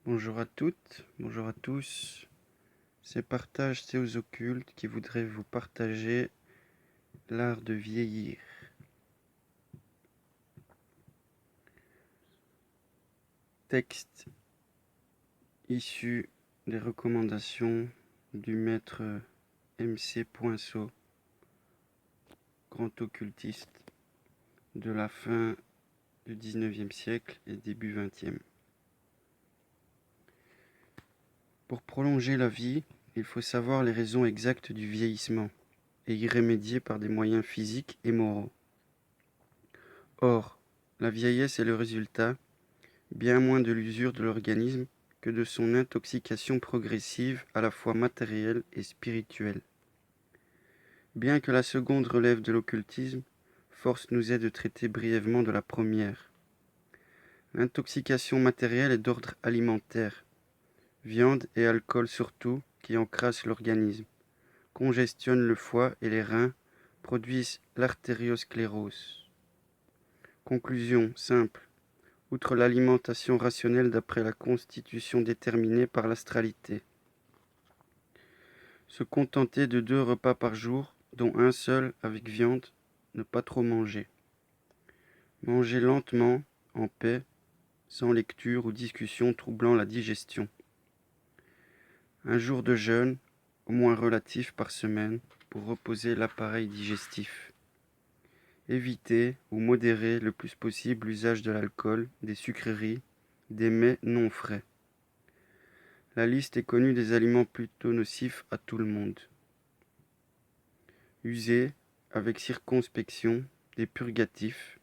Bonjour à toutes, bonjour à tous. C'est Partage Théos Occultes qui voudrait vous partager l'art de vieillir. Texte issu des recommandations du maître MC Poinceau, grand occultiste de la fin du 19e siècle et début 20e. Pour prolonger la vie, il faut savoir les raisons exactes du vieillissement et y remédier par des moyens physiques et moraux. Or, la vieillesse est le résultat bien moins de l'usure de l'organisme que de son intoxication progressive à la fois matérielle et spirituelle. Bien que la seconde relève de l'occultisme, force nous est de traiter brièvement de la première. L'intoxication matérielle est d'ordre alimentaire, viande et alcool surtout, qui encrassent l'organisme, congestionnent le foie et les reins, produisent l'artériosclérose. Conclusion simple. Outre l'alimentation rationnelle d'après la constitution déterminée par l'astralité. Se contenter de 2 repas par jour, dont un seul avec viande, ne pas trop manger. Manger lentement, en paix, sans lecture ou discussion troublant la digestion. Un jour de jeûne, au moins relatif par semaine, pour reposer l'appareil digestif. Éviter ou modérer le plus possible l'usage de l'alcool, des sucreries, des mets non frais. La liste est connue des aliments plutôt nocifs à tout le monde. User, avec circonspection, des purgatifs,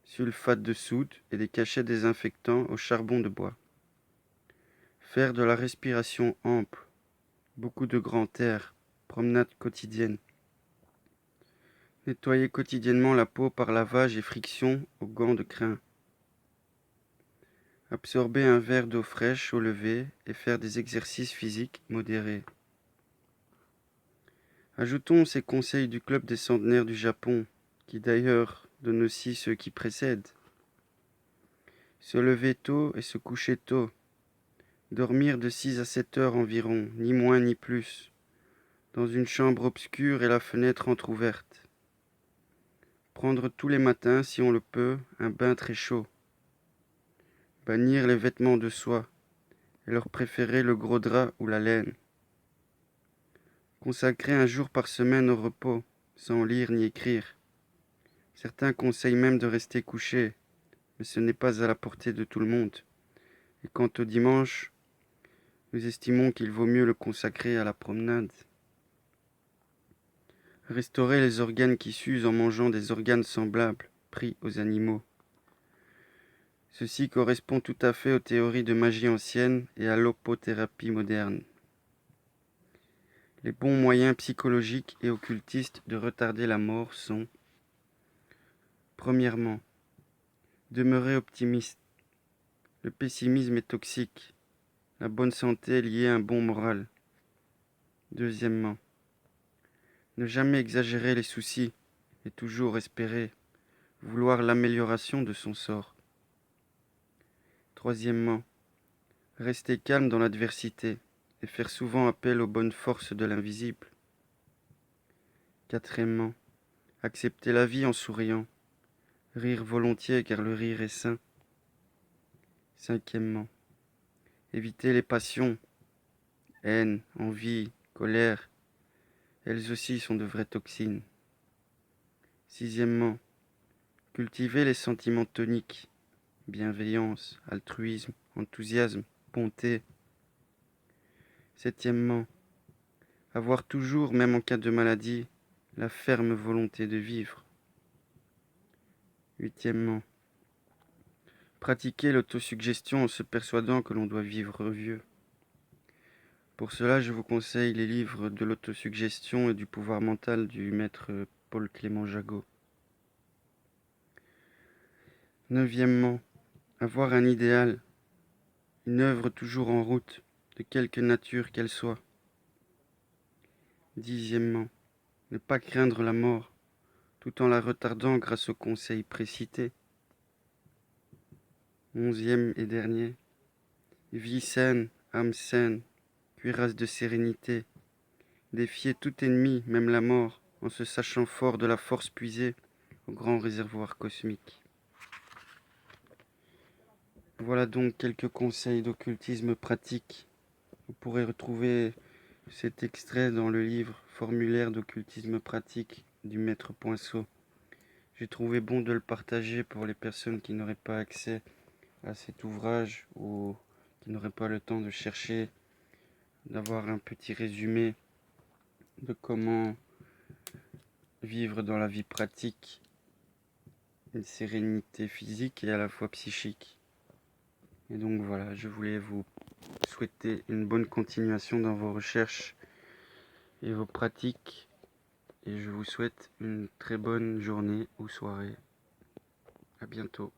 sulfate de soude et des cachets désinfectants au charbon de bois. Faire de la respiration ample, beaucoup de grand air, promenade quotidienne. Nettoyer quotidiennement la peau par lavage et friction aux gants de crin. Absorber un verre d'eau fraîche au lever et faire des exercices physiques modérés. Ajoutons ces conseils du club des centenaires du Japon, qui d'ailleurs donne aussi ceux qui précèdent. Se lever tôt et se coucher tôt. Dormir de 6 à 7 heures environ, ni moins ni plus, dans une chambre obscure et la fenêtre entr'ouverte. Prendre tous les matins, si on le peut, un bain très chaud. Bannir les vêtements de soie et leur préférer le gros drap ou la laine. Consacrer un jour par semaine au repos, sans lire ni écrire. Certains conseillent même de rester couché, mais ce n'est pas à la portée de tout le monde. Et quant au dimanche, nous estimons qu'il vaut mieux le consacrer à la promenade. Restaurer les organes qui s'usent en mangeant des organes semblables, pris aux animaux. Ceci correspond tout à fait aux théories de magie ancienne et à l'opothérapie moderne. Les bons moyens psychologiques et occultistes de retarder la mort sont: premièrement, demeurer optimiste. Le pessimisme est toxique. La bonne santé est liée à un bon moral. Deuxièmement, ne jamais exagérer les soucis et toujours espérer, vouloir l'amélioration de son sort. Troisièmement, rester calme dans l'adversité et faire souvent appel aux bonnes forces de l'invisible. Quatrièmement, accepter la vie en souriant, rire volontiers car le rire est sain. Cinquièmement, éviter les passions, haine, envie, colère. Elles aussi sont de vraies toxines. Sixièmement, cultiver les sentiments toniques, bienveillance, altruisme, enthousiasme, bonté. Septièmement, avoir toujours, même en cas de maladie, la ferme volonté de vivre. Huitièmement, pratiquer l'autosuggestion en se persuadant que l'on doit vivre vieux. Pour cela, je vous conseille les livres de l'autosuggestion et du pouvoir mental du maître Paul Clément Jagot. Neuvièmement, avoir un idéal, une œuvre toujours en route, de quelque nature qu'elle soit. Dixièmement, ne pas craindre la mort, tout en la retardant grâce aux conseils précités. Onzième et dernier, Vie saine, âme saine, cuirasse de sérénité. Défier tout ennemi, même la mort, en se sachant fort de la force puisée au grand réservoir cosmique. Voilà donc quelques conseils d'occultisme pratique. Vous pourrez retrouver cet extrait dans le livre Formulaire d'occultisme pratique du maître Poinceau. J'ai trouvé bon de le partager pour les personnes qui n'auraient pas accès à cet ouvrage ou qui n'auraient pas le temps de chercher, d'avoir un petit résumé de comment vivre dans la vie pratique une sérénité physique et à la fois psychique. Et donc voilà, je voulais vous souhaiter une bonne continuation dans vos recherches et vos pratiques. Et je vous souhaite une très bonne journée ou soirée. À bientôt.